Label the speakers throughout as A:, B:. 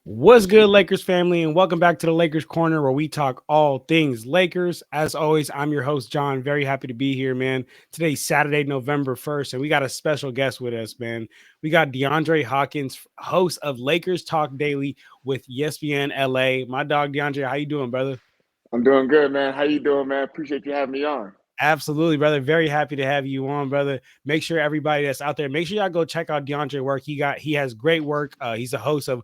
A: What's good, Lakers family, and welcome back to the Lakers Corner where we talk all things Lakers. As always, I'm your host, John. Very happy to be here, man. Today's Saturday, November 1st, and we got a special guest with us, man. We got DeAndre Hawkins, host of Lakers Talk Daily with ESPN LA. My dog, DeAndre, how you doing, brother?
B: I'm doing good, man. How you doing, man? Appreciate you having me on.
A: Absolutely, brother. Very happy to have you on, brother. Make sure everybody that's out there, make sure y'all go check out DeAndre work. He has great work. He's a host of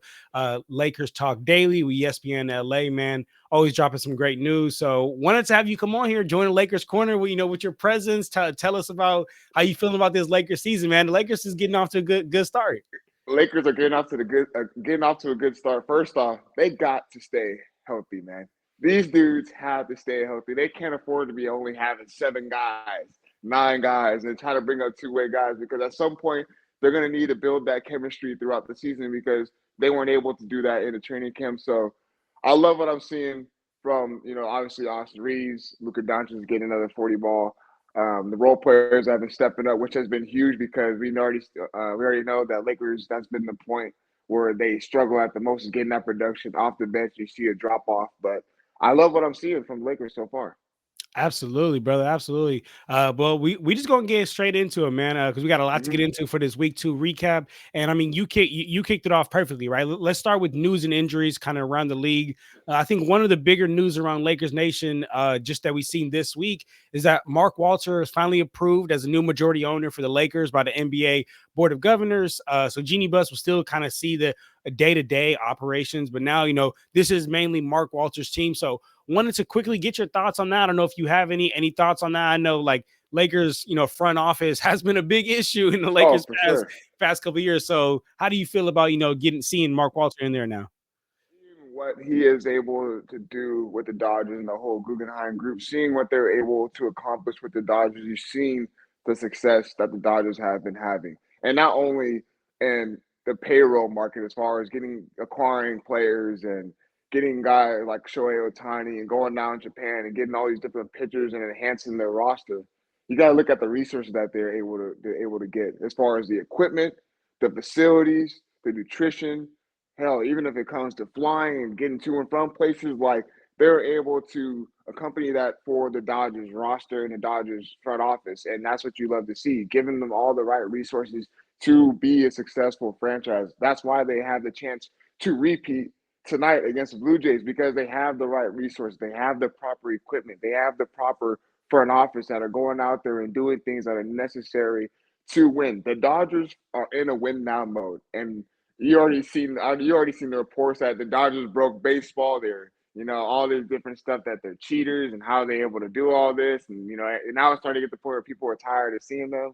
A: Lakers Talk Daily with ESPN LA, man. Always dropping some great news. So wanted to have you come on here, join the Lakers Corner with with your presence. Tell us about how you feeling about this Lakers season, man. The Lakers is getting off to a good start.
B: Lakers are getting off to a good start. First off, they got to stay healthy, man. These dudes have to stay healthy. They can't afford to be only having 7 guys, 9 guys, and try to bring up two-way guys because at some point they're going to need to build that chemistry throughout the season because they weren't able to do that in the training camp. So I love what I'm seeing from obviously Austin Reaves, Luka Doncic is getting another 40 ball. The role players have been stepping up, which has been huge because we already know that Lakers. That's been the point where they struggle at the most is getting that production off the bench. You see a drop off, but I love what I'm seeing from the Lakers so far.
A: Absolutely, brother. Absolutely. Well, we just gonna get straight into it, man, because we got a lot to
B: Mm-hmm.
A: get into for this week 2 recap. And I mean, you kicked it off perfectly, right? Let's start with news and injuries, kind of around the league. I think one of the bigger news around Lakers Nation, just that we've seen this week, is that Mark Walter is finally approved as a new majority owner for the Lakers by the NBA Board of Governors. So Jeannie Buss will still kind of see the day-to-day operations, but now this is mainly Mark Walter's team. So wanted to quickly get your thoughts on that. I don't know if you have any thoughts on that. I know like Lakers, front office has been a big issue in the
B: Oh,
A: Lakers
B: for
A: past
B: sure.
A: past couple of years. So how do you feel about seeing Mark Walter in there now?
B: Seeing what he is able to do with the Dodgers and the whole Guggenheim group, seeing what they're able to accomplish with the Dodgers, you've seen the success that the Dodgers have been having. And not only in the payroll market as far as getting acquiring players and getting guys like Shohei Ohtani and going down to Japan and getting all these different pitchers and enhancing their roster. You got to look at the resources that they're able to get as far as the equipment, the facilities, the nutrition, hell, even if it comes to flying and getting to and from places, like they're able to accompany that for the Dodgers roster and the Dodgers front office. And that's what you love to see, giving them all the right resources to be a successful franchise. That's why they have the chance to repeat tonight against the Blue Jays because they have the right resources. They have the proper equipment. They have the proper front office that are going out there and doing things that are necessary to win. The Dodgers are in a win now mode. And you already seen the reports that the Dodgers broke baseball. They're all this different stuff that they're cheaters and how they're able to do all this, and and now it's starting to get to the point where people are tired of seeing them.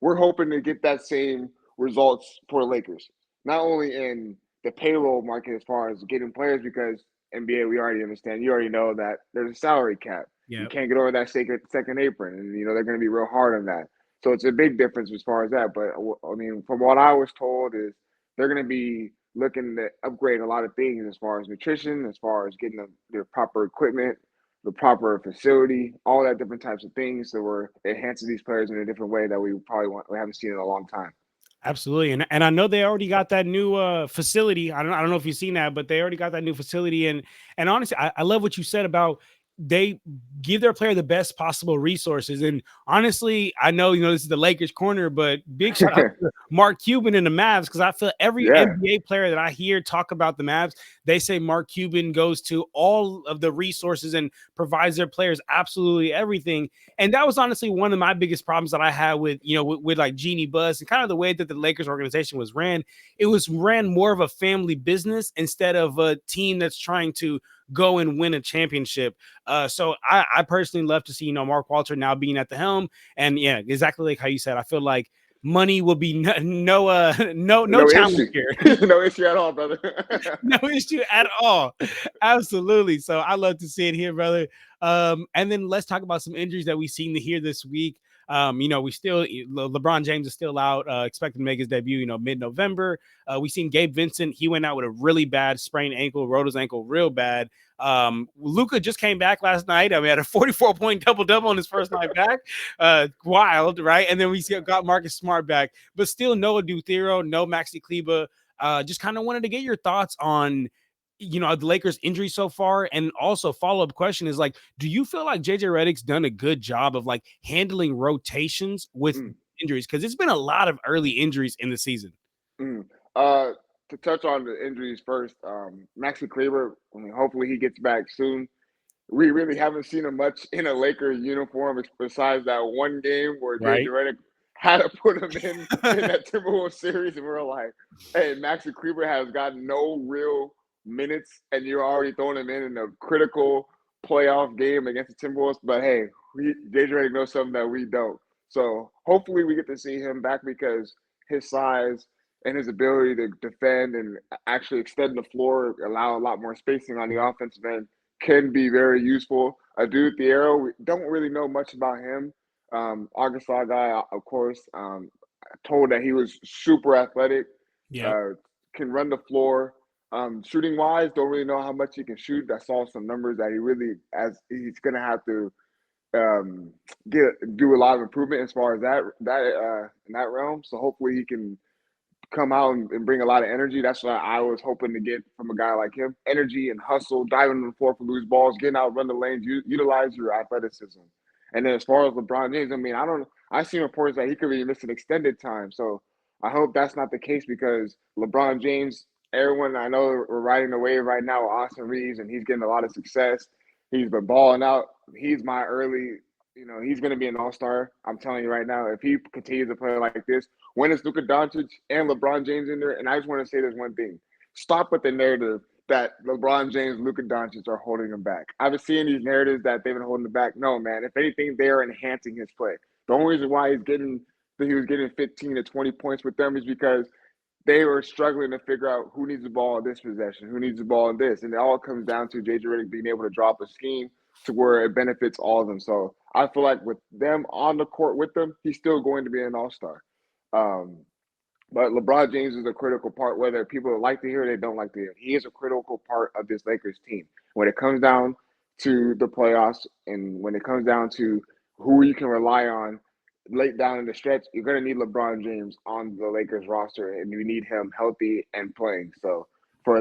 B: We're hoping to get that same results for the Lakers, not only in the payroll market as far as getting players because NBA we already understand. You already know that there's a salary cap. You
A: Yeah.
B: can't get over that second apron, and they're going to be real hard on that. So it's a big difference as far as that. But I mean, from what I was told is they're going to be looking to upgrade a lot of things as far as nutrition, as far as getting their proper equipment, the proper facility, all that different types of things that were enhancing these players in a different way that we haven't seen in a long time.
A: Absolutely. And I know they already got that new facility. I don't know if you've seen that, but they already got that new facility. And honestly, I love what you said about they give their player the best possible resources. And honestly, I know this is the Lakers corner, but big shout out to Mark Cuban and the Mavs because I feel every
B: Yeah,
A: NBA player that I hear talk about the Mavs, they say Mark Cuban goes to all of the resources and provides their players absolutely everything. And that was honestly one of my biggest problems that I had with with like Jeannie Buss and kind of the way that the Lakers organization was ran. It was ran more of a family business instead of a team that's trying to go and win a championship. So I personally love to see Mark Walter now being at the helm, and yeah, exactly like how you said. I feel like money will be no
B: no
A: challenge
B: issue,
A: here.
B: no issue at all, brother.
A: No issue at all. Absolutely. So I love to see it here, brother. And then let's talk about some injuries that we've seen here this week. We still LeBron James is still out, expected to make his debut, mid-November. We seen Gabe Vincent. He went out with a really bad sprained ankle, rode his ankle real bad. Luka just came back last night. I mean, had a 44-point double-double on his first night back. Wild, right? And then got Marcus Smart back, but still no Adutero, no Maxi Kleba. just kind of wanted to get your thoughts on the Lakers injury so far. And also follow-up question is like, do you feel like JJ Redick's done a good job of like handling rotations with
B: Mm,
A: injuries? Because it's been a lot of early injuries in the season.
B: mm. Uh, to touch on the injuries first, Maxi Kleber, I mean, hopefully he gets back soon. We really haven't seen him much in a Lakers uniform besides that one game where JJ
A: Right.
B: Redick had to put him in that Timberwolves series, and we are like, "Hey, Maxi Kleber has got no real minutes, and you're already throwing him in a critical playoff game against the Timberwolves." But hey, JJ Redick knows something that we don't. So hopefully we get to see him back because his size and his ability to defend and actually extend the floor, allow a lot more spacing on the offensive end can be very useful. Adu Thiero, we don't really know much about him. Arkansas guy, of course, told that he was super athletic,
A: Yep.
B: uh, can run the floor. Shooting wise, don't really know how much he can shoot. I saw some numbers that he really, as he's going to have to do a lot of improvement as far as that in that realm. So hopefully he can come out and bring a lot of energy. That's what I was hoping to get from a guy like him. Energy and hustle, diving on the floor for loose balls, getting out, run the lanes, utilize your athleticism. And then as far as LeBron James, I mean, I've seen reports that he could be missing extended time. So I hope that's not the case because LeBron James, everyone I know we're riding the wave right now with Austin Reaves, and he's getting a lot of success. He's been balling out. He's my early, he's going to be an all-star. I'm telling you right now, if he continues to play like this, when is Luka Doncic and LeBron James in there? And I just want to say this one thing. Stop with the narrative that LeBron James, Luka Doncic are holding him back. I've been seeing these narratives that they've been holding him back. No, man. If anything, they are enhancing his play. The only reason why he was getting 15 to 20 points with them is because they were struggling to figure out who needs the ball in this possession, who needs the ball in this. And it all comes down to JJ Redick being able to drop a scheme to where it benefits all of them. So I feel like with them on the court with them, he's still going to be an all-star. Um, but LeBron James is a critical part, whether people like to hear it or they don't like to hear it. He is a critical part of this Lakers team. When it comes down to the playoffs and when it comes down to who you can rely on late down in the stretch, you're going to need LeBron James on the Lakers roster, and you need him healthy and playing. So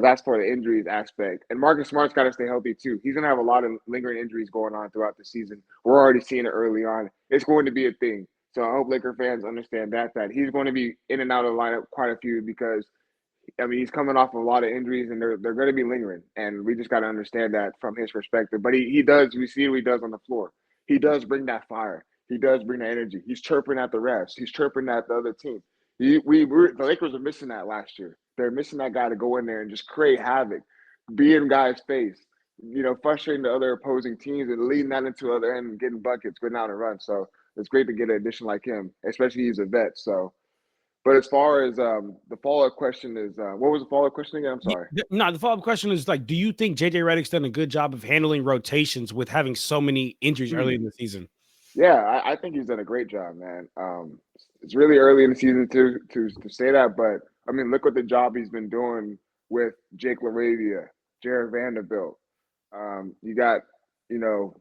B: that's for the injuries aspect. And Marcus Smart's got to stay healthy too. He's going to have a lot of lingering injuries going on throughout the season. We're already seeing it early on. It's going to be a thing. So I hope Laker fans understand that he's going to be in and out of the lineup quite a few because I mean he's coming off of a lot of injuries and they're going to be lingering, and we just got to understand that from his perspective. But he does, we see what he does on the floor. He does bring that fire. He does bring that energy. He's chirping at the refs. He's chirping at the other team. The Lakers are missing that last year. They're missing that guy to go in there and just create havoc, be in guys' face, frustrating the other opposing teams and leading that into other end and getting buckets, going out and run. So it's great to get an addition like him, especially he's a vet. So, but as far as the follow-up question is, what was the follow-up question again? I'm sorry.
A: No, the follow-up question is like, do you think JJ Redick's done a good job of handling rotations with having so many injuries early
B: Hmm.
A: in the season?
B: Yeah, I think he's done a great job, man. It's really early in the season to say that, but I mean, look what the job he's been doing with Jake LaRavia, Jared Vanderbilt. You got, you know,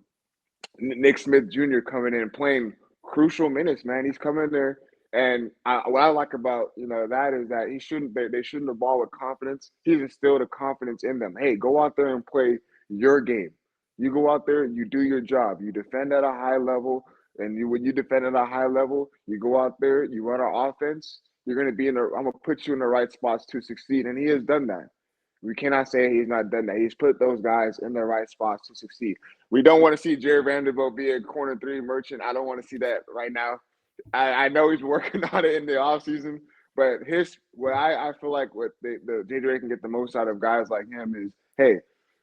B: Nick Smith Jr. coming in and playing crucial minutes, man. He's coming there, and what I like about that is that they shouldn't have ball with confidence. He's instilled a confidence in them. Hey, go out there and play your game. You go out there, you do your job. You defend at a high level, and when you defend at a high level, you go out there, you run our offense. You're going to be I'm going to put you in the right spots to succeed, and he has done that. We cannot say he's not done that. He's put those guys in the right spots to succeed. We don't want to see Jared Vanderbilt be a corner three merchant. I don't want to see that right now. I know he's working on it in the offseason, but what I feel like what the JJ can get the most out of guys like him is, hey,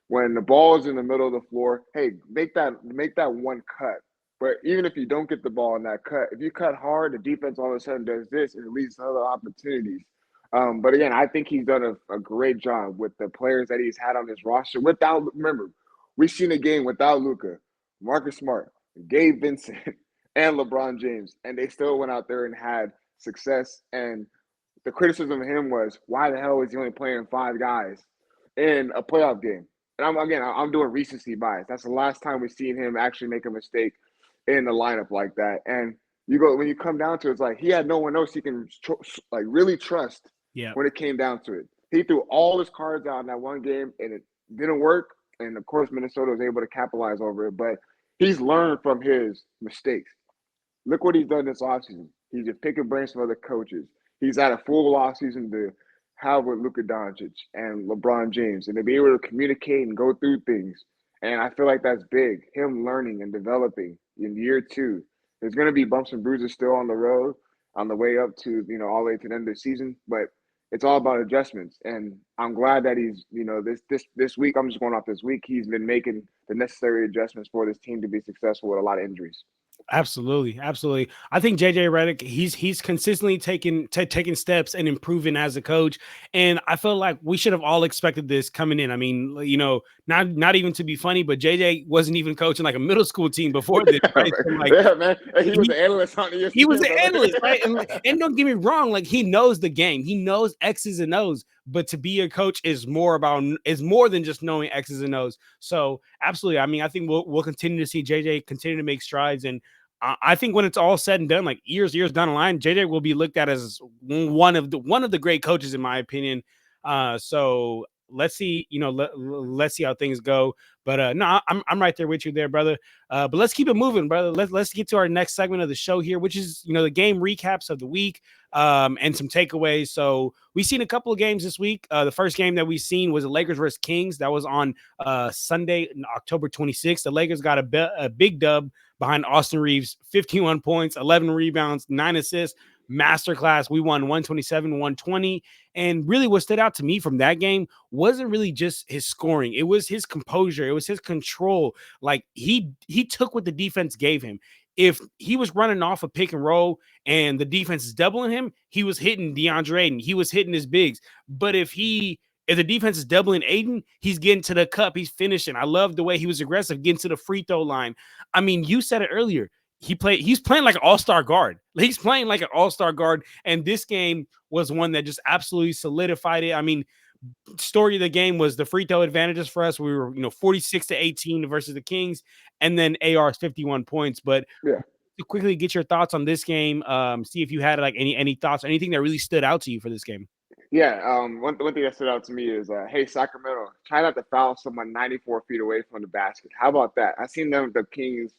B: when the ball is in the middle of the floor, hey, make that one cut. But even if you don't get the ball in that cut, if you cut hard, the defense all of a sudden does this and it leads to other opportunities. But again, I think he's done a great job with the players that he's had on his roster. Remember, we've seen a game without Luka, Marcus Smart, Gabe Vincent, and LeBron James, and they still went out there and had success. And the criticism of him was, why the hell is he only playing five guys in a playoff game? And I'm doing recency bias. That's the last time we've seen him actually make a mistake in the lineup like that. And when you come down to it, it's like he had no one else he can really trust
A: Yeah.
B: when it came down to it. He threw all his cards out in that one game, and it didn't work. And of course, Minnesota was able to capitalize over it. But he's learned from his mistakes. Look what he's done this offseason. He's just picking brains from other coaches. He's had a full offseason to have with Luka Doncic and LeBron James, and to be able to communicate and go through things. And I feel like that's big. Him learning and developing in year two. There's going to be bumps and bruises still on the road on the way up to, all the way to the end of the season, but it's all about adjustments. And I'm glad that he's, this week, I'm just going off this week, he's been making the necessary adjustments for this team to be successful with a lot of injuries.
A: Absolutely, absolutely. I think JJ Redick, he's consistently taking steps and improving as a coach, and I feel like we should have all expected this coming in. I mean, not even to be funny, but JJ wasn't even coaching like a middle school team before this, right? So like,
B: yeah, man, he was an analyst on ESPN.
A: He was an analyst, right? And don't get me wrong, like he knows the game, he knows X's and O's. But to be a coach is more than just knowing X's and O's. So absolutely, I mean, I think we'll continue to see JJ continue to make strides, and I think when it's all said and done, like years down the line, JJ will be looked at as one of the great coaches, in my opinion. So let's see, let's see how things go. But no, I'm right there with you there, brother. But let's keep it moving, brother. Let's get to our next segment of the show here, which is the game recaps of the week, and some takeaways. So we've seen a couple of games this week. The first game that we've seen was the Lakers versus Kings. That was on Sunday, October 26th. The Lakers got a big dub behind Austin Reaves, 51 points, 11 rebounds, 9 assists. Masterclass. We won 127-120. And really what stood out to me from that game wasn't really just his scoring. It was his composure. It was his control. Like he took what the defense gave him. If he was running off a pick and roll and the defense is doubling him, he was hitting DeAndre Ayton. He was hitting his bigs. But if the defense is doubling Ayton, he's getting to the cup. He's finishing. I love the way he was aggressive, getting to the free throw line. I mean, you said it earlier. He's playing like an all-star guard. He's playing like an all-star guard. And this game was one that just absolutely solidified it. I mean, story of the game was the free throw advantages for us. We were, 46-18 versus the Kings, and then AR's 51 points. But
B: yeah,
A: to quickly get your thoughts on this game, see if you had like any thoughts, anything that really stood out to you for this game.
B: Yeah, one thing that stood out to me is, hey, Sacramento, try not to foul someone 94 feet away from the basket. How about that? I seen the Kings,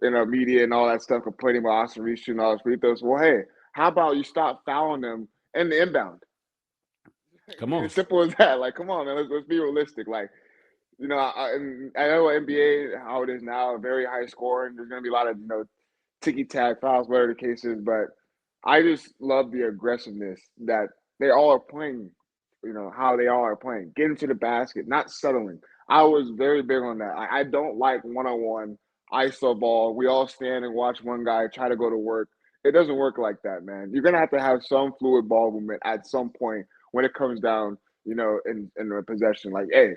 B: media and all that stuff complaining about Austin Reaves shooting all his free throws. Well, hey, how about you stop fouling them in the inbound?
A: Come on.
B: As simple as that. Like, come on, man. Let's be realistic. Like, I know NBA, how it is now, very high scoring. There's going to be a lot of, ticky-tack fouls, whatever the case is. But I just love the aggressiveness that they all are playing, how they all are playing. Getting to the basket, not settling. I was very big on that. I don't like one-on-one ISO ball. We all stand and watch one guy try to go to work. It doesn't work like that, man. You're going to have some fluid ball movement at some point when it comes down, in the possession. Like, hey,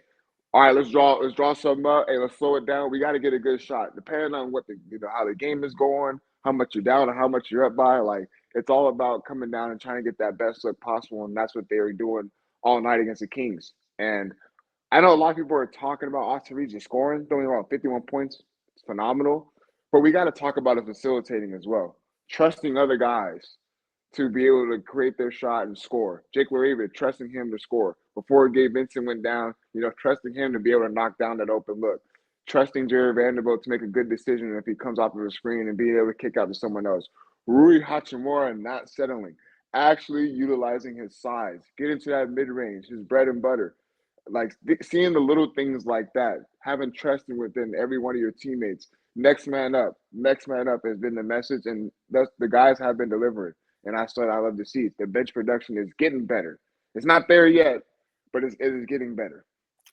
B: all right, let's draw something up. Hey, let's slow it down. We got to get a good shot. Depending on what how the game is going, how much you're down or how much you're up by, like, it's all about coming down and trying to get that best look possible, and that's what they were doing all night against the Kings. And I know a lot of people are talking about Austin Reaves scoring, throwing about 51 points. It's phenomenal. But we got to talk about it facilitating as well. Trusting other guys to be able to create their shot and score. Jake LaRavia, trusting him to score. Before Gabe Vincent went down, trusting him to be able to knock down that open look. Trusting Jared Vanderbilt to make a good decision if he comes off of the screen and being able to kick out to someone else. Rui Hachimura not settling, actually utilizing his size, getting to that mid-range, his bread and butter. Like seeing the little things like that, having trust within every one of your teammates. Next man up has been the message, and the guys have been delivering. And I love to see it. The bench production is getting better. It's not there yet, but it is getting better.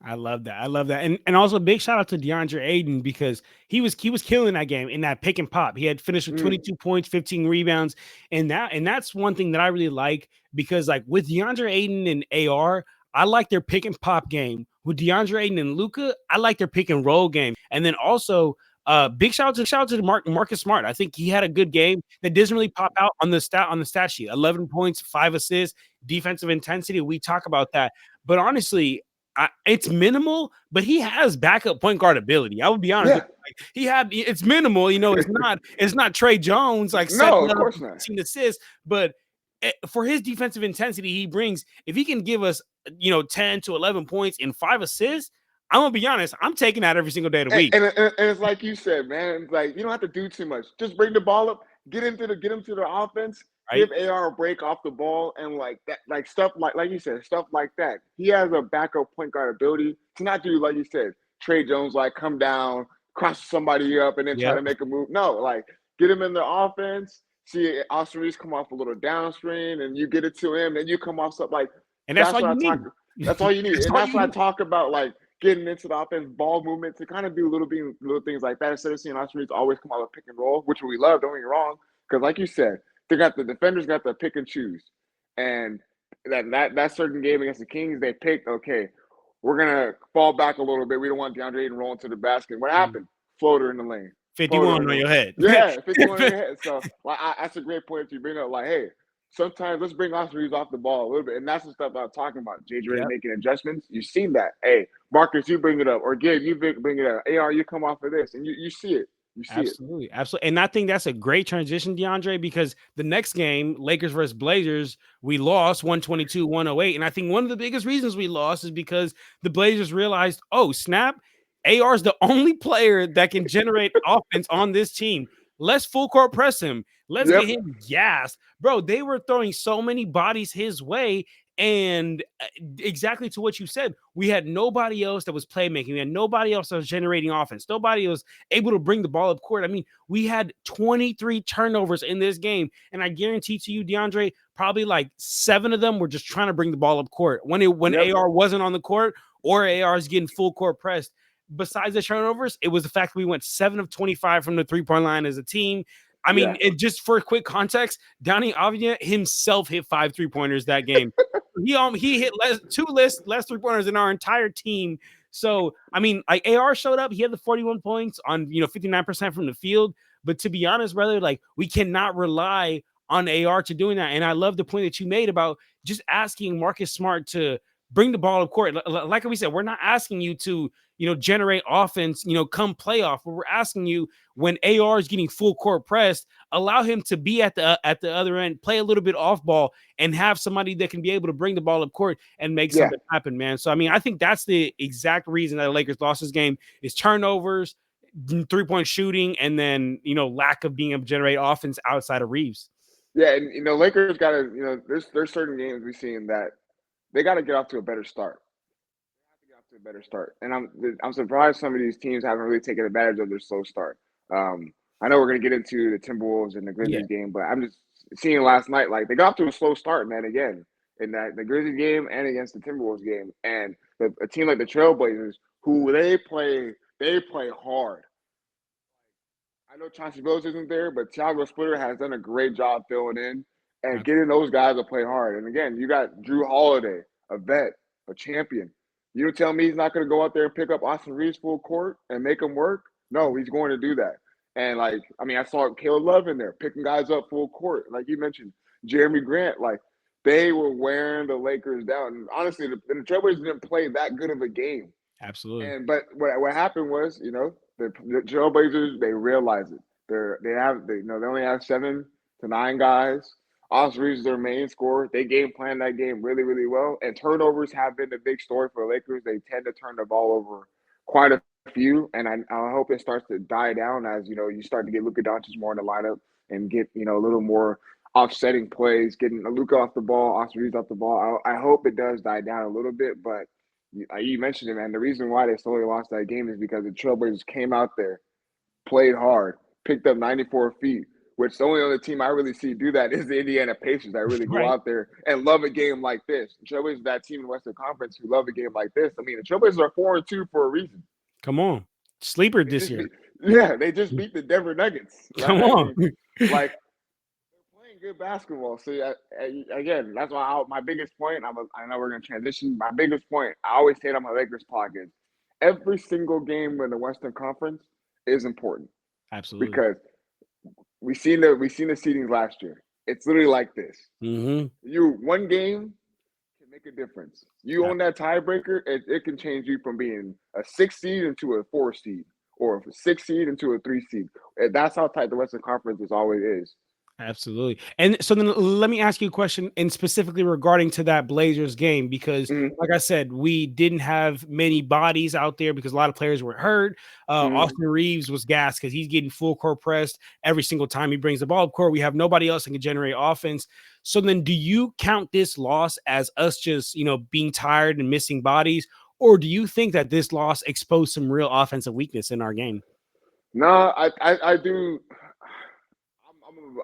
A: I love that. And also a big shout out to DeAndre Ayton because he was killing that game in that pick and pop. He had finished with 22 points, 15 rebounds. And that's one thing that I really like because like with DeAndre Ayton and AR, I like their pick and pop game. With DeAndre Ayton and Luka, I like their pick and roll game. And then also big shout out to Marcus Smart. I think he had a good game that doesn't really pop out on the stat sheet. 11 points, 5 assists, defensive intensity. We talk about that. But honestly, it's minimal, but he has backup point guard ability. I would be honest. Yeah. It's minimal. It's not Trey Jones like
B: no, of course not.
A: Assists, but for his defensive intensity he brings, if he can give us 10 to 11 points and 5 assists, I'm gonna be honest, I'm taking that every single day of the week.
B: And it's like you said, man. Like you don't have to do too much. Just bring the ball up, get him to the offense, give
A: Right?
B: AR a break off the ball, and like that, like stuff like you said, stuff like that. He has a backup point guard ability to not do like you said, Trey Jones like come down, cross somebody up, and then try
A: Yep.
B: to make a move. No, like get him in the offense. See Austin Reaves come off a little down screen, and you get it to him, and you come off something like
A: And that's all
B: that's what
A: you
B: I talk.
A: need.
B: That's all you need,
A: That's
B: and
A: all
B: that's
A: you
B: what I
A: need.
B: talk about. Like getting into the offense, ball movement to kind of do little things like that instead of seeing Austin Reaves always come out with pick and roll, which we love. Don't get me wrong, because like you said, the defenders got to pick and choose, and that certain game against the Kings, they picked okay, we're gonna fall back a little bit. We don't want DeAndre Ayton rolling to the basket. What happened? Floater in the lane. Floater
A: 51
B: in
A: on
B: the
A: your head.
B: yeah, 51 in your head. So like that's a great point you bring up. Like, hey, sometimes let's bring Austin Reaves off the ball a little bit. And that's the stuff I'm talking about. JJ
A: Yep.
B: making adjustments. You've seen that. Hey, Marcus, you bring it up. Or Gabe, you bring it up. AR, you come off of this. And you see it. You see it.
A: Absolutely. Absolutely. And I think that's a great transition, DeAndre, because the next game, Lakers versus Blazers, we lost 122-108. And I think one of the biggest reasons we lost is because the Blazers realized, oh, snap, AR is the only player that can generate offense on this team. Let's full court press him. Let's
B: Yep.
A: get him gassed. Bro, they were throwing so many bodies his way. And exactly to what you said, we had nobody else that was playmaking. We had nobody else that was generating offense. Nobody was able to bring the ball up court. I mean, we had 23 turnovers in this game, and I guarantee to you, DeAndre, probably like 7 of them were just trying to bring the ball up court when
B: Yep.
A: AR wasn't on the court or AR is getting full court pressed. Besides the turnovers, it was the fact that we went 7 of 25 from the 3-point line as a team. I mean,
B: Yeah.
A: just for quick context, Donnie Avdia himself hit 5 3-pointers that game. He hit less 3-pointers in our entire team. So I mean, like AR showed up, he had the 41 points on 59% from the field. But to be honest, brother, like we cannot rely on AR to doing that. And I love the point that you made about just asking Marcus Smart to bring the ball up court. Like we said, we're not asking you to generate offense, come playoff. But we're asking you when AR is getting full court pressed, allow him to be at the other end, play a little bit off ball, and have somebody that can be able to bring the ball up court and make
B: Yeah.
A: something happen, man. So I mean, I think that's the exact reason that the Lakers lost this game is turnovers, 3-point shooting, and then lack of being able to generate offense outside of Reaves.
B: Yeah. And Lakers gotta, there's certain games we've seen that they gotta get off to a better start. Get off to a better start. And I'm surprised some of these teams haven't really taken advantage of their slow start. I know we're gonna get into the Timberwolves and the
A: Yeah,
B: Grizzlies game, but I'm just seeing last night like they got off to a slow start, man. Again, in that the Grizzlies game and against the Timberwolves game, and a team like the Trailblazers, who they play hard. I know Chauncey Billups isn't there, but Thiago Splitter has done a great job filling in and getting those guys to play hard. And again, you got Drew Holiday, a vet, a champion. You don't tell me he's not going to go out there and pick up Austin Reaves full court and make him work. No, he's going to do that. And like, I mean, I saw Caleb Love in there picking guys up full court. Like you mentioned, Jeremy Grant, like they were wearing the Lakers down. And honestly, the Trailblazers didn't play that good of a game.
A: absolutely.
B: And but what happened was, the Trailblazers they realize it. They only have 7 to 9 guys. Austin Reaves is their main scorer. They game plan that game really, really well. And turnovers have been the big story for the Lakers. They tend to turn the ball over quite a few. And I hope it starts to die down as you start to get Luka Doncic more in the lineup and get a little more offsetting plays, getting Luka off the ball, Austin Reaves off the ball. I hope it does die down a little bit, but you mentioned it, man. The reason why they slowly lost that game is because the Trailblazers came out there, played hard, picked up 94 feet, which the only other team I really see do that is the Indiana Pacers that really go
A: Right.
B: out there and love a game like this. The Trailblazers, that team in the Western Conference who love a game like this. I mean, the Trailblazers are 4-2 for a reason.
A: Come on. Sleeper
B: They
A: this
B: just
A: year.
B: they just beat the Denver Nuggets.
A: Come
B: Right? I
A: on.
B: mean, like playing good basketball. So again, that's why my biggest point. I know we're gonna transition. My biggest point. I always say it on my Lakers podcast. Every single game in the Western Conference is important
A: Absolutely.
B: because we seen the seedings last year. It's literally like this.
A: Mm-hmm.
B: You one game can make a difference. You own that tiebreaker, it can change you from being a 6 seed into a 4 seed, or a 6 seed into a 3 seed. And that's how tight the Western Conference always is.
A: Absolutely. And so then let me ask you a question, and specifically regarding to that Blazers game, because
B: Mm-hmm.
A: like I said, we didn't have many bodies out there because a lot of players were hurt.
B: Mm-hmm.
A: Austin Reaves was gassed because he's getting full court pressed every single time he brings the ball up court. We have nobody else that can generate offense. So then do you count this loss as us just, being tired and missing bodies? Or do you think that this loss exposed some real offensive weakness in our game?
B: No, I do.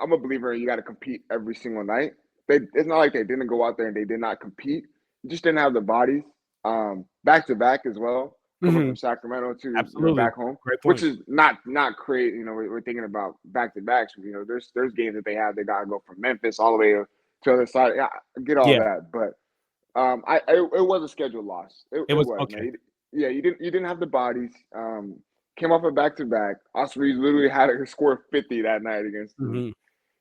B: I'm a believer in you got to compete every single night. It's not like they didn't go out there and they did not compete. You just didn't have the bodies. Back to back as well, coming
A: Mhm.
B: from Sacramento to
A: Absolutely.
B: back home,
A: Great
B: which
A: point.
B: is not crazy. We're thinking about back to backs. There's games that they have. They gotta go from Memphis all the way to the other side. Yeah, I get all
A: Yeah,
B: that, but it was a scheduled loss. It,
A: it
B: it
A: was
B: was,
A: okay.
B: man. Yeah, you didn't have the bodies. Came off a back to back. Austin Reaves literally had a score 50 that night against them.
A: Mhm.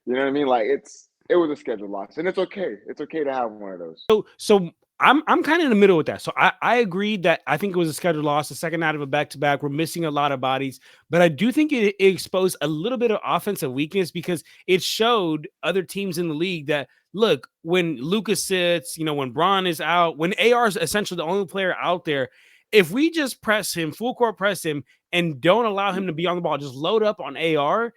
B: You know what I mean? Like it was a scheduled loss, and it's okay. It's okay to have one of those.
A: So I'm kind of in the middle with that. So I agreed that I think it was a scheduled loss, the second night of a back to back. We're missing a lot of bodies, but I do think it exposed a little bit of offensive weakness because it showed other teams in the league that look, when Luka sits, when Braun is out, when AR is essentially the only player out there, if we just press him, full court press him, and don't allow him to be on the ball, just load up on AR,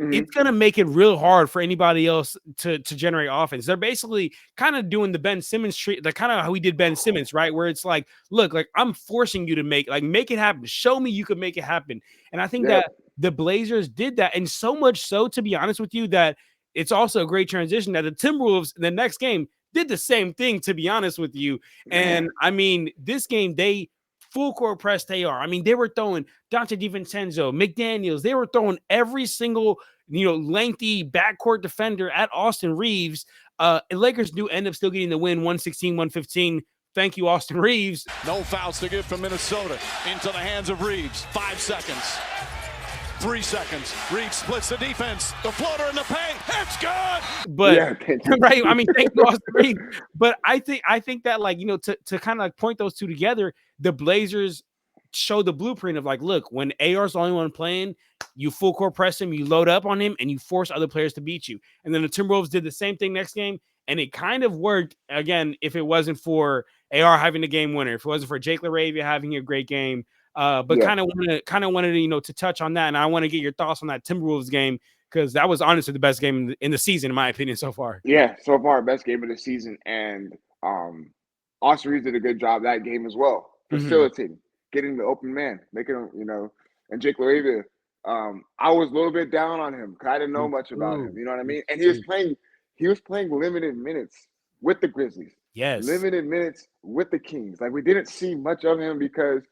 B: Mm-hmm.
A: it's gonna make it real hard for anybody else to generate offense. They're basically kind of doing the Ben Simmons treat, like kind of how we did Ben Simmons, right? Where it's like, look, like I'm forcing you to make it happen. Show me you can make it happen. And I think
B: Yep.
A: that the Blazers did that, and so much so, to be honest with you, that it's also a great transition that the Timberwolves in the next game did the same thing, to be honest with you.
B: Man.
A: And I mean, this game they full court press they are. I mean, they were throwing Dante DiVincenzo, McDaniels, they were throwing every single lengthy backcourt defender at Austin Reaves. Lakers do end up still getting the win 116-115. Thank you, Austin Reaves.
C: No fouls to give from Minnesota. Into the hands of Reaves. 5 seconds. 3 seconds. Reaves splits the defense. The floater in the paint. It's good.
A: But
B: Yeah, thank you.
A: right, I mean, thank you, Austin Reaves. But I think that to kind of like point those two together, the Blazers show the blueprint of like, look, when AR's the only one playing, you full court press him, you load up on him, and you force other players to beat you. And then the Timberwolves did the same thing next game, and it kind of worked again if it wasn't for AR having the game winner, if it wasn't for Jake LaRavia having a great game. But
B: Yeah.
A: kind of wanted to touch on that, and I want to get your thoughts on that Timberwolves game because that was honestly the best game in the season, in my opinion, so far.
B: Yeah, so far best game of the season, and Austin Reaves did a good job that game as well,
A: Mhm.
B: facilitating, getting the open man, making him, and Jake LaRavia. I was a little bit down on him because I didn't know
A: Me
B: much about him.
A: too.
B: You know what I
A: Me
B: mean? And
A: too.
B: he was playing limited minutes with the Grizzlies,
A: Yes.
B: limited minutes with the Kings. Like we didn't see much of him because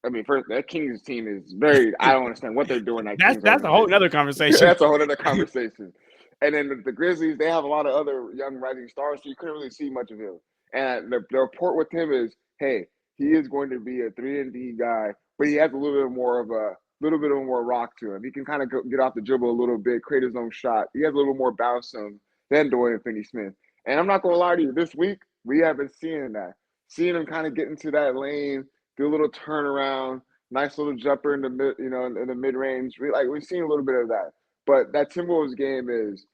B: I mean, first that Kings team is very. I don't understand what they're doing. That
A: That's
B: Kings
A: that's a whole
B: organization.
A: nother conversation.
B: That's a whole other conversation. And then the Grizzlies, they have a lot of other young rising stars, so you couldn't really see much of him. And the report with him is, hey, he is going to be a 3-and-D guy, but he has a little bit of more rock to him. He can kind of get off the dribble a little bit, create his own shot. He has a little more bounce to him than Dorian Finney-Smith. And I'm not going to lie to you, this week we have been seeing that, seeing him kind of get into that lane, do a little turnaround, nice little jumper in the mid, in the mid range. We've seen a little bit of that. But that Timberwolves game is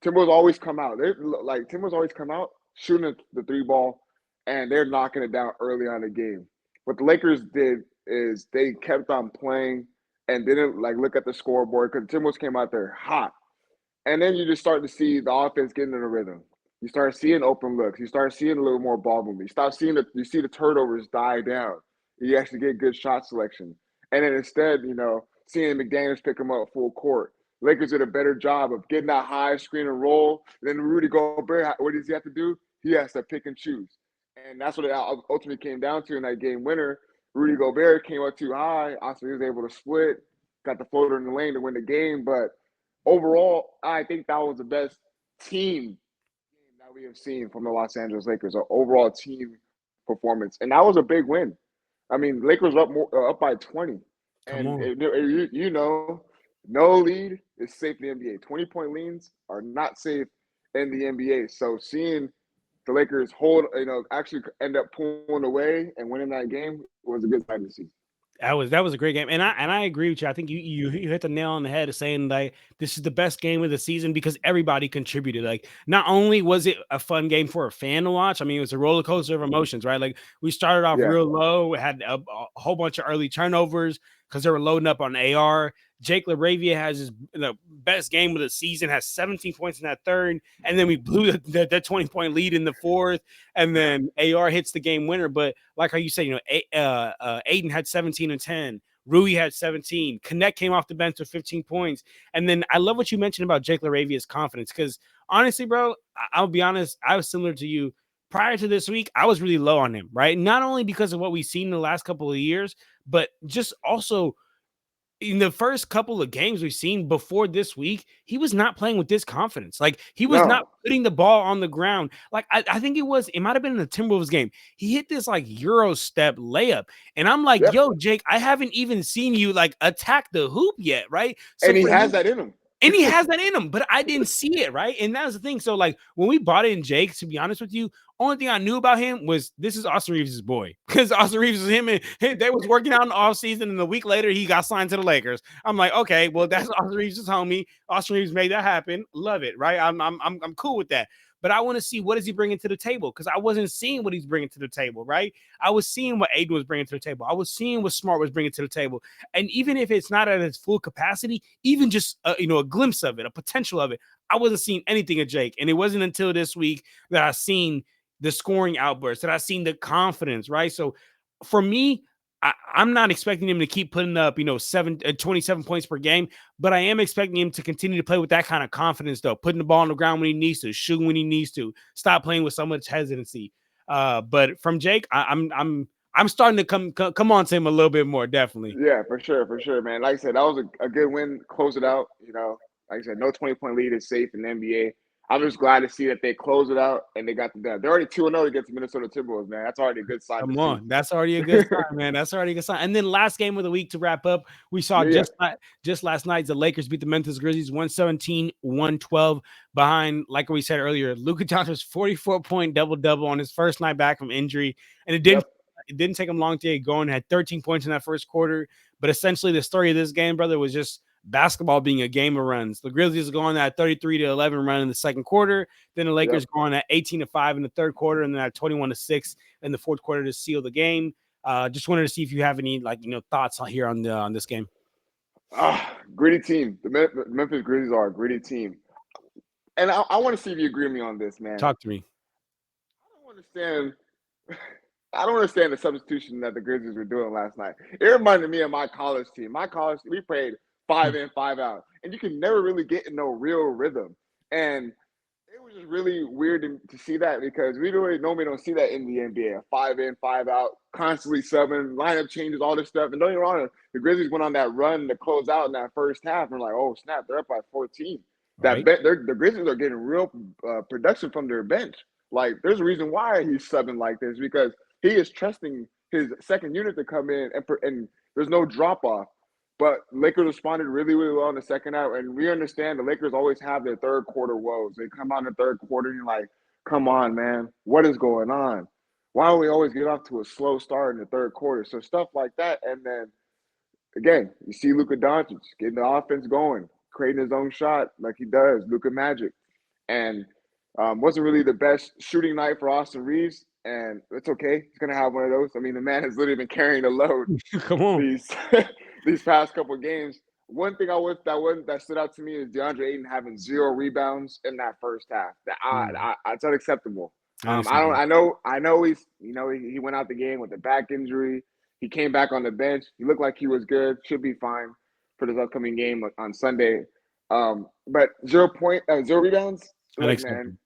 B: Timberwolves always come out. Timberwolves always come out shooting the three ball, and they're knocking it down early on the game. What the Lakers did is they kept on playing and didn't look at the scoreboard because Timberwolves came out there hot, and then you just start to see the offense getting in a rhythm. You start seeing open looks. You start seeing a little more ball movement. You see the turnovers die down. You actually get good shot selection. And then instead, seeing McDaniels pick them up full court. Lakers did a better job of getting that high screen and roll. And then Rudy Gobert, what does he have to do? He has to pick and choose. And that's what it ultimately came down to in that game winner. Rudy Gobert came up too high. Austin was able to split, got the floater in the lane to win the game. But overall, I think that was the best team game that we have seen from the Los Angeles Lakers, an overall team performance. And that was a big win. I mean, Lakers up by 20.
A: Come
B: And
A: on.
B: no lead is safe in the NBA. 20-point leads are not safe in the NBA. So seeing the Lakers actually end up pulling away and winning that game was a good sight to see.
A: That was a great game, and I agree with you. I think you hit the nail on the head of saying like this is the best game of the season because everybody contributed. Like not only was it a fun game for a fan to watch, I mean it was a roller coaster of emotions, right? Like we started off
B: Yeah.
A: real low, we had a whole bunch of early turnovers because they were loading up on AR. Jake LaRavia has the best game of the season, has 17 points in that third, and then we blew the 20-point lead in the fourth, and then AR hits the game winner. But like how you say, Aiden had 17 and 10. Rui had 17. Connect came off the bench with 15 points. And then I love what you mentioned about Jake LaRavia's confidence because honestly, bro, I'll be honest, I was similar to you. Prior to this week, I was really low on him, right? Not only because of what we've seen in the last couple of years, but just also in the first couple of games we've seen before this week, he was not playing with this confidence. Like he was not
B: No.
A: putting the ball on the ground. Like I think it might have been in the Timberwolves game. He hit this like Euro step layup. And I'm like,
B: Yep.
A: yo, Jake, I haven't even seen you like attack the hoop yet, right? So
B: And he
A: for
B: has
A: him,
B: that in him.
A: and he has that in him, but I didn't see it, right? And that was the thing. So, like, when we bought in Jake, to be honest with you, only thing I knew about him was this is Austin Reaves' boy. Because Austin Reaves was him and they was working out in the offseason, and a week later he got signed to the Lakers. I'm like, okay, well, that's Austin Reaves' homie. Austin Reaves made that happen. Love it, right? I'm cool with that. But I want to see what is he bringing to the table because I wasn't seeing what he's bringing to the table, right? I was seeing what Aiden was bringing to the table. I was seeing what Smart was bringing to the table. And even if it's not at its full capacity, even just a glimpse of it, a potential of it, I wasn't seeing anything of Jake. And it wasn't until this week that I seen the scoring outbursts, that I seen the confidence, right? So for me, I'm not expecting him to keep putting up, 27 points per game, but I am expecting him to continue to play with that kind of confidence, though, putting the ball on the ground when he needs to, shooting when he needs to, stop playing with so much hesitancy. But from Jake, I'm starting to come on to him a little bit more, definitely.
B: Yeah, for sure, man. Like I said, that was a good win. Close it out. Like I said, no 20-point lead is safe in the NBA. I'm just glad to see that they closed it out and they got the done. They're already 2-0 against the Minnesota Timberwolves, man. That's already a good sign to
A: Come
B: see.
A: on, that's already a good sign, man. That's already a good sign. And then last game of the week to wrap up, we saw
B: Yeah.
A: just last night the Lakers beat the Memphis Grizzlies 117-112 behind, like we said earlier, Luka Doncic's 44-point double-double on his first night back from injury, and it didn't take him long to get going. Had 13 points in that first quarter, but essentially the story of this game, brother, was just basketball being a game of runs. The Grizzlies go on that 33-11 run in the second quarter. Then the Lakers go on that 18-5 in the third quarter, and then that 21-6 in the fourth quarter to seal the game. Just wanted to see if you have any thoughts here on this game.
B: Gritty team. The Memphis Grizzlies are a gritty team, and I want to see if you agree with me on this, man.
A: Talk to me.
B: I don't understand the substitution that the Grizzlies were doing last night. It reminded me of my college team. My college, we played 5 in, 5 out, and you can never really get in no real rhythm. And it was just really weird to see that because we normally don't see that in the NBA. 5 in, 5 out, constantly subbing, lineup changes, all this stuff. And don't get me wrong, the Grizzlies went on that run to close out in that first half. And we're like, oh snap, they're up by 14.
A: Right.
B: The Grizzlies are getting real production from their bench. Like, there's a reason why he's subbing like this because he is trusting his second unit to come in and there's no drop off. But Lakers responded really, really well in the second half. And we understand the Lakers always have their third quarter woes. They come out in the third quarter and you're like, come on, man, what is going on? Why do we always get off to a slow start in the third quarter? So stuff like that. And then, again, you see Luka Doncic getting the offense going, creating his own shot like he does, Luka Magic. And wasn't really the best shooting night for Austin Reaves. And it's okay. He's going to have one of those. I mean, the man has literally been carrying the load
A: Come on.
B: these past couple of games. One thing that stood out to me is DeAndre Ayton having 0 rebounds in that first half. It's unacceptable. I know he went out the game with a back injury. He came back on the bench. He looked like he was good. Should be fine for this upcoming game on Sunday. But 0 rebounds. Look, man,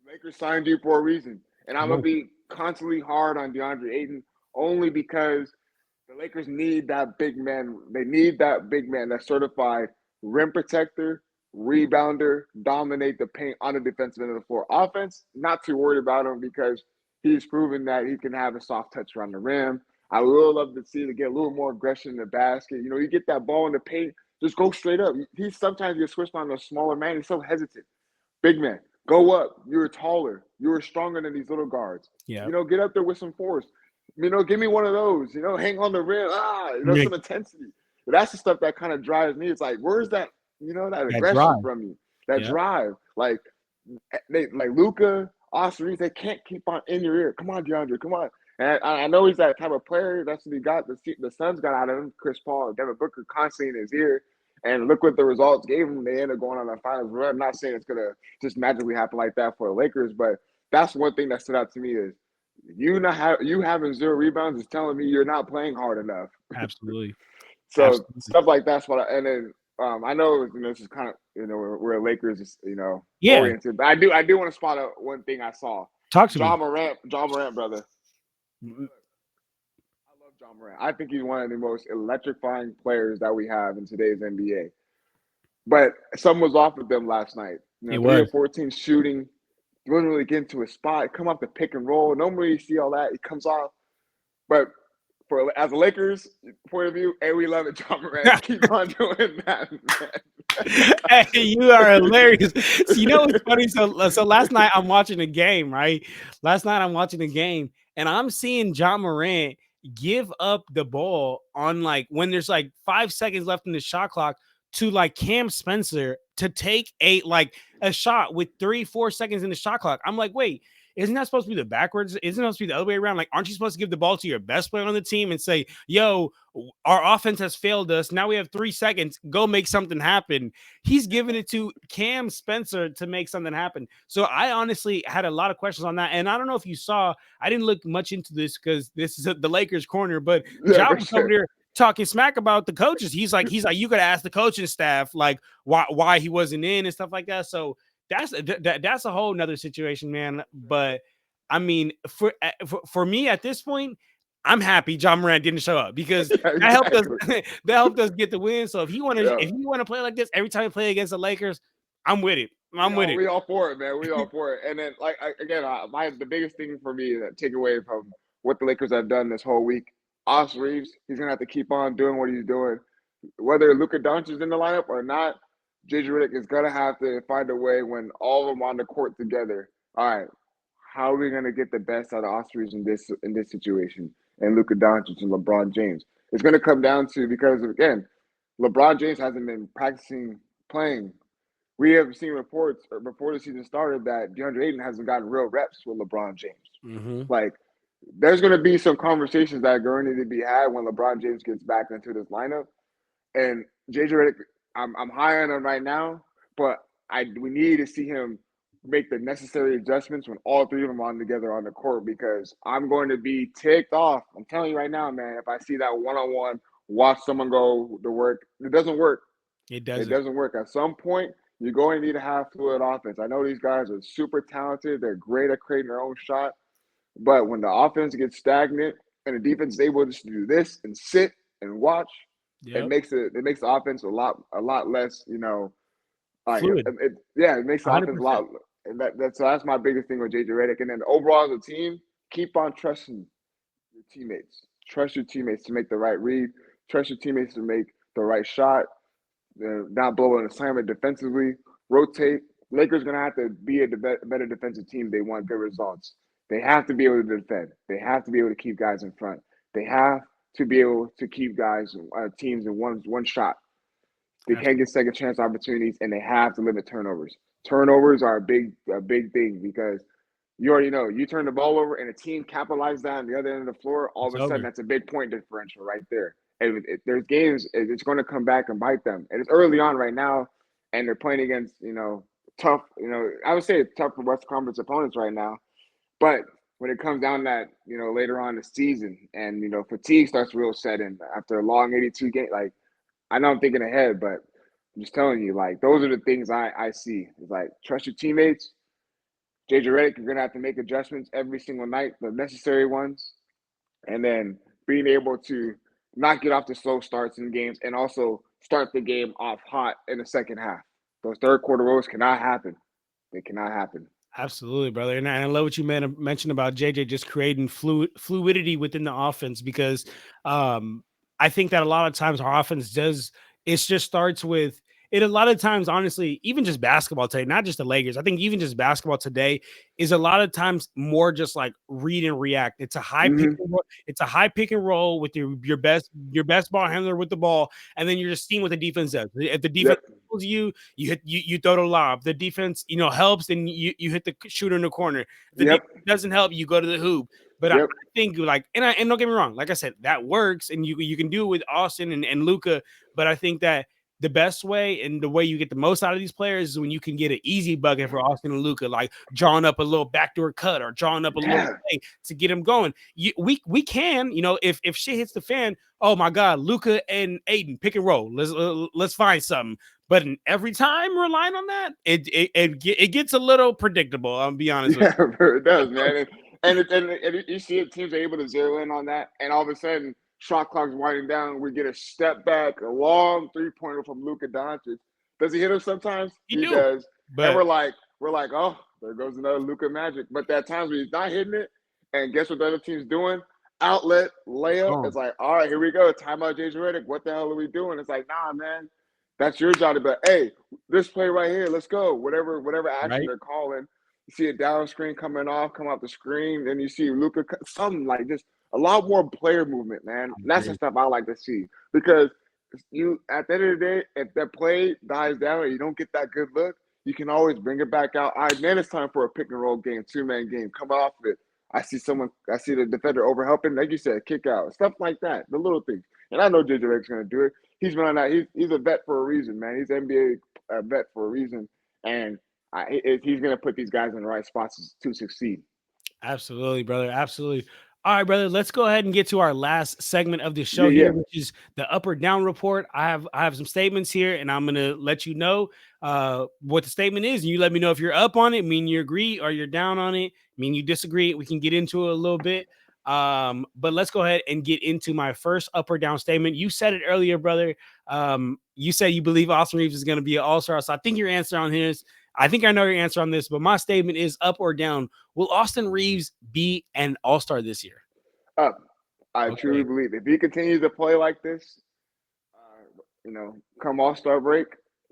B: Lakers signed you for a reason. And I'm going to be constantly hard on DeAndre Ayton only because the Lakers need that big man. They need that big man, that certified rim protector, rebounder, dominate the paint on the defensive end of the floor. Offense, not too worried about him because he's proven that he can have a soft touch around the rim. I would love to see to get a little more aggression in the basket. You get that ball in the paint, just go straight up. He sometimes gets switched on a smaller man. He's so hesitant. Big man. Go up. You're taller. You're stronger than these little guards.
A: Yeah.
B: Get up there with some force. Give me one of those. Hang on the rim. Some intensity. But that's the stuff that kind of drives me. It's like, where's that? That aggression from you, that drive. Like Luka, Austin Reaves, they can't keep on in your ear. Come on, DeAndre, come on. And I know he's that type of player. That's what he got. The Suns got out of him. Chris Paul, Devin Booker constantly in his ear. And look what the results gave him. They ended up going on a finals run. I'm not saying it's going to just magically happen like that for the Lakers, but that's one thing that stood out to me is you having 0 rebounds is telling me you're not playing hard enough.
A: Absolutely.
B: So stuff like that's what and then I know this is kind of where Lakers is oriented, but I do want to spot out one thing I saw.
A: Talk to me.
B: John Morant, brother. I love John Morant. I think he's one of the most electrifying players that we have in today's NBA. But something was off with them last night. 3 or 14 shooting, wasn't really getting to a spot. Come off the pick and roll. Normally you see all that. He comes off, but as a Lakers point of view, hey, we love it, John Morant. Keep on doing that, man.
A: Hey, you are hilarious. So, what's funny? So last night I'm watching a game, right? And I'm seeing John Morant give up the ball on when there's 5 seconds left in the shot clock to Cam Spencer to take a shot with 3-4 seconds in the shot clock. I'm like, wait. Isn't that supposed to be the backwards? Isn't that supposed to be the other way around? Aren't you supposed to give the ball to your best player on the team and say, yo, our offense has failed us. Now we have 3 seconds. Go make something happen. He's giving it to Cam Spencer to make something happen. So I honestly had a lot of questions on that. And I don't know if you saw, I didn't look much into this because this is the Lakers corner, but Ja was over there talking smack about the coaches. He's like, you got to ask the coaching staff, why he wasn't in and stuff like that. So that's a whole nother situation, man. But I mean, for me at this point, I'm happy John Morant didn't show up because that helped us get the win. So if you want to play like this every time you play against the Lakers, I'm with it.
B: We all for it, man. We all for it. And then the biggest thing for me that take away from what the Lakers have done this whole week, Austin Reaves, he's gonna have to keep on doing what he's doing, whether Luka Doncic is in the lineup or not. JJ Redick is gonna have to find a way when all of them on the court together. All right, how are we gonna get the best out of Austin Reaves in this situation? And Luka Doncic and LeBron James. It's gonna come down to because again, LeBron James hasn't been practicing playing. We have seen reports before the season started that DeAndre Ayton hasn't gotten real reps with LeBron James.
A: Mm-hmm.
B: There's gonna be some conversations that are going to need to be had when LeBron James gets back into this lineup. And JJ Redick, I'm high on him right now, but we need to see him make the necessary adjustments when all three of them are together on the court because I'm going to be ticked off. I'm telling you right now, man, if I see that one-on-one, watch someone go to work, it doesn't work.
A: It doesn't.
B: It doesn't work. At some point, you're going to need to have fluid offense. I know these guys are super talented. They're great at creating their own shot. But when the offense gets stagnant and the defense is able to just do this and sit and watch, it makes the offense a lot less,
A: fluid.
B: It makes the
A: 100%.
B: offense a lot. And that's my biggest thing with JJ Redick. And then overall as a team, keep on trusting your teammates. Trust your teammates to make the right read. Trust your teammates to make the right shot. Not blow an assignment defensively. Rotate. Lakers going to have to be a better defensive team. They want good results. They have to be able to defend. They have to be able to keep guys in front. They have to be able to keep guys, teams in one shot. They can't get second chance opportunities, and they have to limit turnovers. Turnovers are a big thing because you already know you turn the ball over and a team capitalizes that on the other end of the floor. All of a sudden, that's a big point differential right there. And there's games, it's going to come back and bite them. And it's early on right now, and they're playing against tough. I would say tough for West Conference opponents right now. But when it comes down that, later on in the season and, fatigue starts to real set in after a long 82 game, I know I'm thinking ahead, but I'm just telling you, those are the things I see. It's trust your teammates. JJ Redick, you're going to have to make adjustments every single night, the necessary ones. And then being able to not get off the slow starts in games and also start the game off hot in the second half. Those third quarter woes cannot happen. They cannot happen.
A: Absolutely, brother. And I love what you mentioned about JJ just creating fluidity within the offense because I think that a lot of times our offense just starts with it a lot of times, honestly, even just basketball today, not just the Lakers. I think even just basketball today is a lot of times more just like read and react. It's a high pick and roll. It's a high pick and roll with your best ball handler with the ball, and then you're just seeing what the defense does. If the defense pulls you throw the lob. The defense, helps, then you hit the shooter in the corner. If the defense doesn't help, you go to the hoop. But I think and don't get me wrong, like I said, that works, and you can do it with Austin and Luka. But I think that the best way and the way you get the most out of these players is when you can get an easy bucket for Austin and Luka, like drawing up a little backdoor cut or drawing up a little play to get them going. We can, if shit hits the fan, oh my God, Luka and Aiden pick and roll. Let's find something. But every time relying on that, it gets a little predictable. I'll be honest with
B: you. It does, man. And you see it, teams are able to zero in on that, and all of a sudden, shot clock's winding down. We get a step back, a long 3-pointer from Luka Doncic. Does he hit him sometimes? He does. But and we're like, oh, there goes another Luka magic. But at times when he's not hitting it, and guess what the other team's doing? Outlet, layup. It's like, all right, here we go. Timeout, Jason Redick. What the hell are we doing? It's like, nah, man. That's your job to be like, hey, this play right here, let's go. Whatever action they're calling. You see a down screen come off the screen, then you see Luka, something like this. A lot more player movement, man. That's the stuff I like to see, because you, at the end of the day, if that play dies down and you don't get that good look, you can always bring it back out. All right, man, it's time for a pick and roll game, 2-man game. Come off it. I see the defender overhelping, like you said, kick out, stuff like that, the little things. And I know JJ Redick's going to do it. He's been on that. He's a vet for a reason, man. He's an NBA vet for a reason, and he's going to put these guys in the right spots to succeed.
A: Absolutely, brother. Absolutely. All right, brother. Let's go ahead and get to our last segment of the show here, which is the up or down report. I have some statements here, and I'm gonna let you know what the statement is, and you let me know if you're up on it, mean you agree, or you're down on it, mean you disagree. We can get into it a little bit. But let's go ahead and get into my first up or down statement. You said it earlier, brother. You said you believe Austin Reaves is going to be an all-star. So I think your answer on his, I think I know your answer on this, but my statement is up or down. Will Austin Reaves be an all-star this year?
B: Up. I truly believe if he continues to play like this, come all-star break,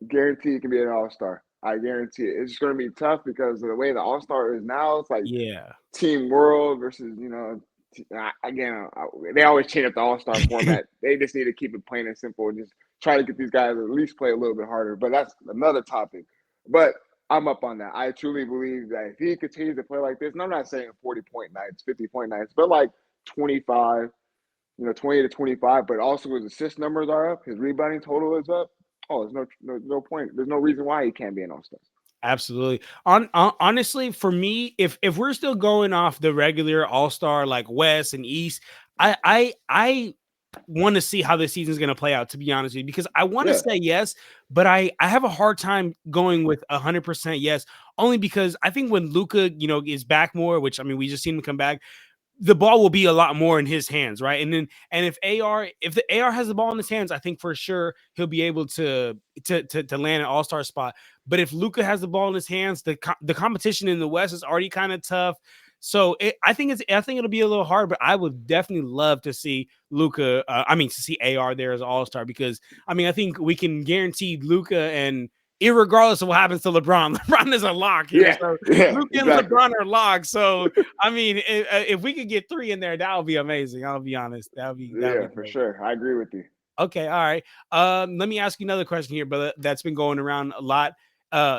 B: guarantee he can be an all-star. I guarantee it. It's just going to be tough because of the way the all-star is now. It's like Team World versus, again, they always change up the all-star format. They just need to keep it plain and simple and just try to get these guys to at least play a little bit harder. But that's another topic. But I'm up on that. I truly believe that if he continues to play like this, and I'm not saying 40-point nights, 50-point nights, but like 25, 20 to 25, but also his assist numbers are up, his rebounding total is up. Oh, there's no point. There's no reason why he can't be an all-star.
A: Absolutely. Honestly, for me, if we're still going off the regular all-star like West and East, I want to see how this season is going to play out, to be honest with you, because I want to say yes, but I have a hard time going with 100% yes, only because I think when Luka, is back more, which, I mean, we just seen him come back, the ball will be a lot more in his hands, right? And if the AR has the ball in his hands, I think for sure he'll be able to land an all-star spot. But if Luka has the ball in his hands, the competition in the West is already kind of tough. So I think it'll be a little hard, but I would definitely love to see Luka. To see AR there as all-star, because I think we can guarantee Luka, and irregardless of what happens to LeBron, LeBron is a lock here. Luka and LeBron are locked. So if we could get 3 in there, that would be amazing. I'll be honest. That'd be
B: for sure. I agree with you.
A: Okay, all right. Let me ask you another question here, brother. That's been going around a lot.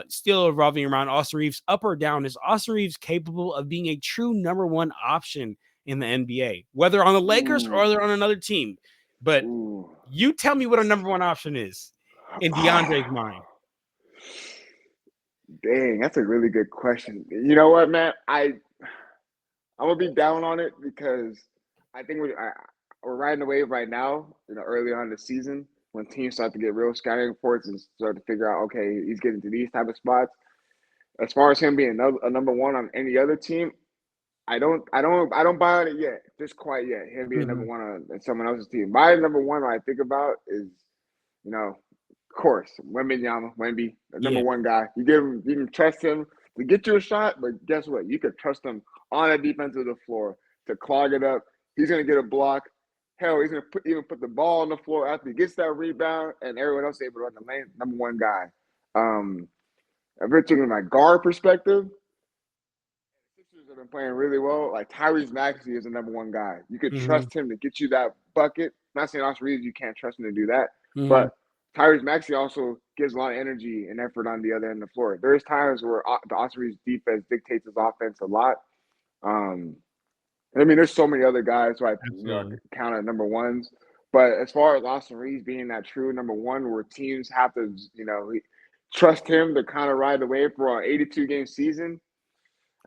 A: Still revolving around Austin Reaves. Up or down? Is Austin Reaves capable of being a true number 1 option in the NBA, whether on the Lakers or they're on another team? But you tell me what a number 1 option is in DeAndre's mind.
B: Dang, that's a really good question. You know what, man? I'm gonna be down on it because I think we're riding the wave right now. Early on in the season, when teams start to get real scouting reports and start to figure out, okay, he's getting to these type of spots. As far as him being a number 1 on any other team, I don't buy on it yet, just quite yet. Him being number 1 on someone else's team. My number 1 I think about is, of course, Wemby, the number 1 guy. You can trust him to get you a shot, but guess what? You could trust him on the defense of the floor to clog it up. He's gonna get a block. Hell, he's gonna even put the ball on the floor after he gets that rebound, and everyone else is able to run the lane. Number one guy. If we're talking like guard perspective, Sixers have been playing really well. Like Tyrese Maxey is the number one guy. You could trust him to get you that bucket. I'm not saying Austin Reaves, you can't trust him to do that, but Tyrese Maxey also gives a lot of energy and effort on the other end of the floor. There's times where the Austin Reaves defense dictates his offense a lot. I mean, there's so many other guys who I count at number ones. But as far as Austin Reaves being that true number one, where teams have to, trust him to kind of ride the wave for an 82-game season,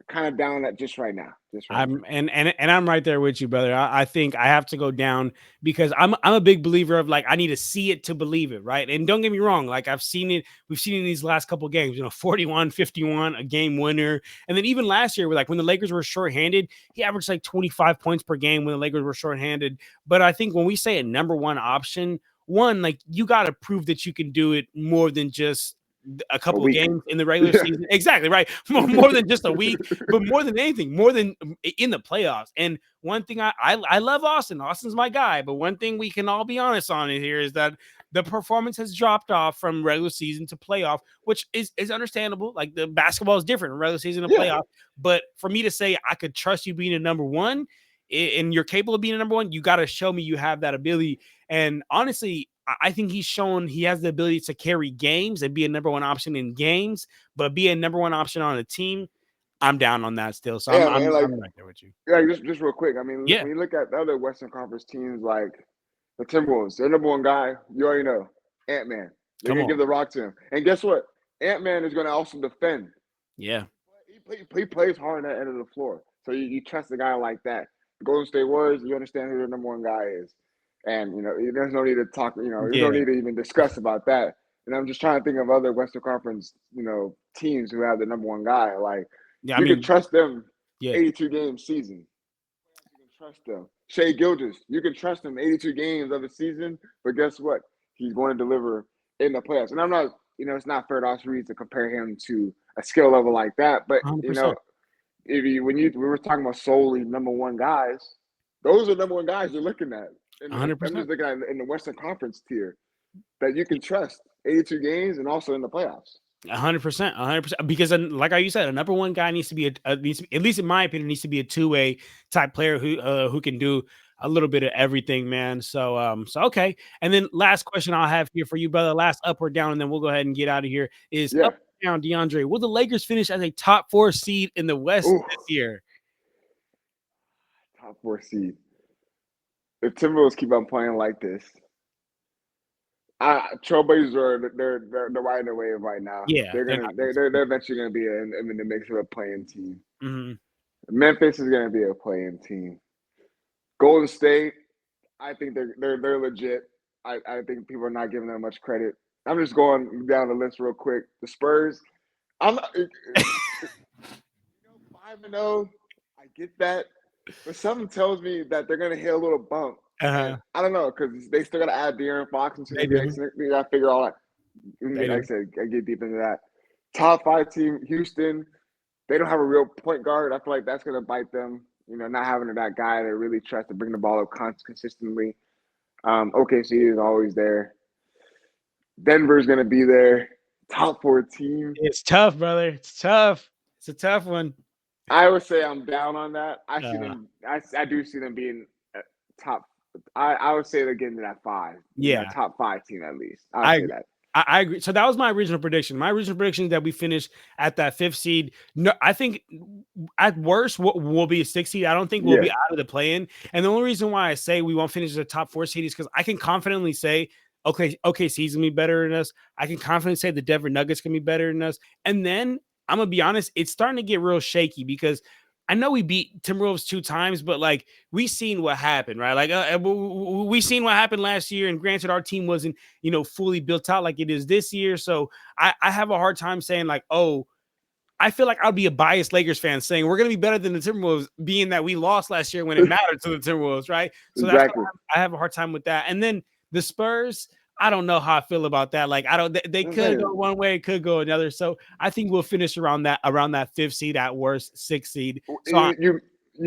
B: kind of down that just right now.
A: I'm right there with you, brother. I think I have to go down because I'm a big believer of like I need to see it to believe it, right? And don't get me wrong, like I've seen it, we've seen it in these last couple of games, 41, 51, a game winner. And then even last year, like when the Lakers were shorthanded, he averaged like 25 points per game when the Lakers were shorthanded. But I think when we say a number one option, like you got to prove that you can do it more than just a couple of games in the regular season. Exactly, right. More than just a week, but more than anything, more than in the playoffs. And one thing I love Austin. Austin's my guy, but one thing we can all be honest on it here is that the performance has dropped off from regular season to playoff, which is understandable. Like the basketball is different from regular season to playoff. But for me to say I could trust you being a number one and you're capable of being a number one, you got to show me you have that ability. And honestly, I think he's shown he has the ability to carry games and be a number one option in games, but be a number one option on a team. I'm down on that still. So I'm right there with you.
B: Yeah, just real quick. I mean, when you look at the other Western Conference teams like the Timberwolves, their number one guy, you already know, Ant-Man. They're going to give the rock to him. And guess what? Ant-Man is going to also defend.
A: Yeah.
B: He plays hard on that end of the floor. So you trust a guy like that. The Golden State Warriors, you understand who their number one guy is. And, there's no need to talk, there's no need to even discuss about that. And I'm just trying to think of other Western Conference, teams who have the number one guy. Like, you can trust them 82-game season. You can trust them. Shai Gilgeous, you can trust him 82 games of the season, but guess what? He's going to deliver in the playoffs. And I'm not, it's not fair to Austin Reaves to compare him to a skill level like that. But,
A: 100%.
B: We were talking about solely number one guys, those are number one guys you're looking at.
A: 100%.
B: I'm just looking at in the Western Conference tier that you can trust 82 games and also in the playoffs.
A: 100%. Because like you said, a number one guy needs to be at least in my opinion, needs to be a two-way type player who can do a little bit of everything, man. So okay. And then last question I'll have here for you, brother. Last up or down, and then we'll go ahead and get out of here. Is up or down, DeAndre? Will the Lakers finish as a top 4 seed in the West this year?
B: Top 4 seed. If Timberwolves keep on playing like this, Trailblazers they're riding the wave right now.
A: Yeah,
B: they're eventually gonna be in the mix of a playing team.
A: Mm-hmm.
B: Memphis is gonna be a playing team. Golden State, I think they're legit. I think people are not giving them much credit. I'm just going down the list real quick. The Spurs, I'm not, 5-0. I get that. But something tells me that they're going to hit a little bump. I don't know, because they still got to add De'Aaron Fox into the mix. They got to figure all that. Like I said, I get deep into that. Top 5 team, Houston, they don't have a real point guard. I feel like that's going to bite them, not having that guy that really tries to bring the ball up consistently. OKC is always there. Denver's going to be there. Top 4 team.
A: It's tough, brother. It's tough. It's a tough one.
B: I would say I'm down on that. I see them. I do see them being top. I would say they're getting to that 5.
A: Yeah,
B: top 5 team at least. I say that.
A: I agree. So that was my original prediction. My original prediction is that we finish at that 5th seed. No, I think at worst we'll be a 6th seed. I don't think we'll be out of the play-in. And the only reason why I say we won't finish as a top 4 seed is because I can confidently say, OKC's gonna be better than us. I can confidently say the Denver Nuggets can be better than us. And then I'm gonna be honest, it's starting to get real shaky because I know we beat Timberwolves 2 times, but like we seen what happened, right? Like we seen what happened last year, and granted, our team wasn't fully built out like it is this year. So I have a hard time saying like, I feel like I'll be a biased Lakers fan saying we're gonna be better than the Timberwolves, being that we lost last year when it mattered to the Timberwolves, right? So exactly. I have a hard time with that. And then the Spurs, I don't know how I feel about that. Like, they could go one way, it could go another. So I think we'll finish around that 5th seed, at worst 6th seed. So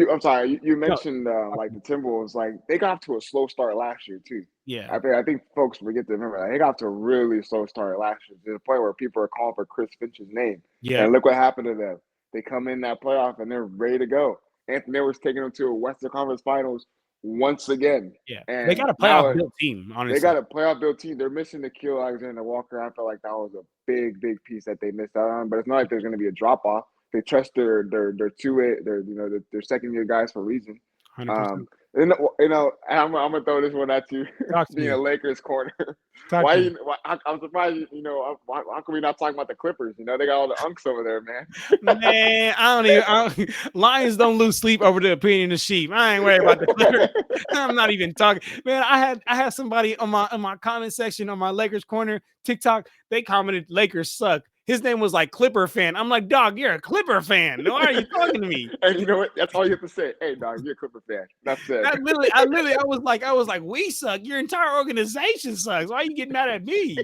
B: I'm sorry. You
A: No,
B: mentioned like the Timberwolves. Like they got off to a slow start last year too.
A: yeah,
B: I think folks forget to remember that they got off to a really slow start last year to the point where people are calling for Chris Finch's name.
A: yeah,
B: And look what happened to them. They come in that playoff and they're ready to go. Anthony Edwards taking them to a Western Conference Finals once again.
A: yeah. They
B: And
A: got a playoff
B: now
A: built team,
B: they
A: honestly.
B: got a playoff built team. They're missing Nikhil Alexander-Walker. I felt like that was a big piece that they missed out on. But it's not like there's going to be a drop off. They trust their two-way, their second year guys for a reason.
A: 100%.
B: And, I'm gonna throw this one at you,
A: Talk to
B: being
A: me.
B: a Lakers corner.
A: Talk to me.
B: I'm surprised. Why can we not talk about the Clippers? They got all the unks over there, man.
A: Man, Lions don't lose sleep over the opinion of sheep. I ain't worried about the Clippers. I'm not even talking. Man, I had somebody on my comment section on my Lakers corner TikTok. They commented Lakers suck. His name was like Clipper fan. I'm like, dog, you're a Clipper fan. Why are you talking to me?
B: And you know what? That's all you have to say. Hey, dog, you're a Clipper fan. That's it.
A: I was like, we suck. Your entire organization sucks. Why are you getting mad at me?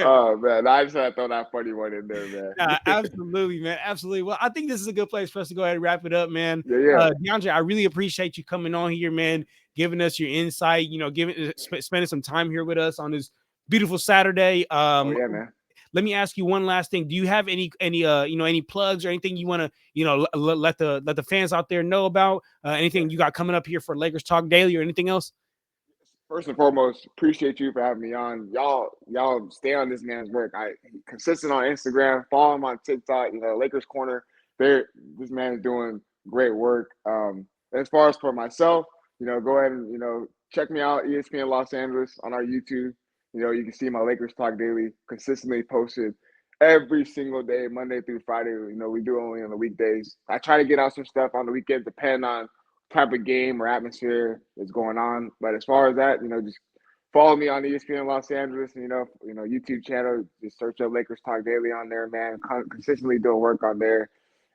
B: Oh man, I just had to throw that funny one in there, man.
A: Absolutely, man. Absolutely. Well, I think this is a good place for us to go ahead and wrap it up, man.
B: Yeah.
A: DeAndre, I really appreciate you coming on here, man, giving us your insight, spending some time here with us on this beautiful Saturday.
B: Oh yeah, man.
A: Let me ask you one last thing. Do you have any plugs or anything you want to, let the fans out there know about? Anything you got coming up here for Lakers Talk Daily or anything else?
B: First and foremost, appreciate you for having me on. Y'all stay on this man's work. Consistent on Instagram, follow him on TikTok. Lakers Corner. This man is doing great work. As far as for myself, go ahead and check me out, ESPN Los Angeles on our YouTube. You can see my Lakers Talk Daily consistently posted every single day, Monday through Friday. We do only on the weekdays. I try to get out some stuff on the weekends, depending on type of game or atmosphere is going on. But as far as that, just follow me on ESPN Los Angeles, YouTube channel. Just search up Lakers Talk Daily on there, man. Consistently doing work on there.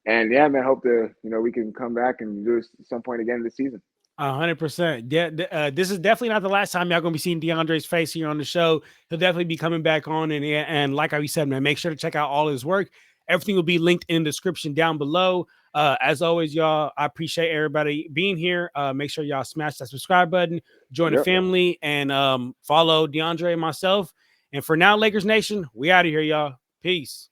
B: And yeah, man, hope to, we can come back and do this at some point again this season.
A: 100%. This is definitely not the last time y'all gonna be seeing DeAndre's face here on the show. He'll definitely be coming back on, and like I said, man, make sure to check out all his work. Everything will be linked in the description down below. As always, y'all, I appreciate everybody being here. Make sure y'all smash that subscribe button, join the family, and follow DeAndre and myself. And for now, Lakers Nation, we out of here, y'all. Peace.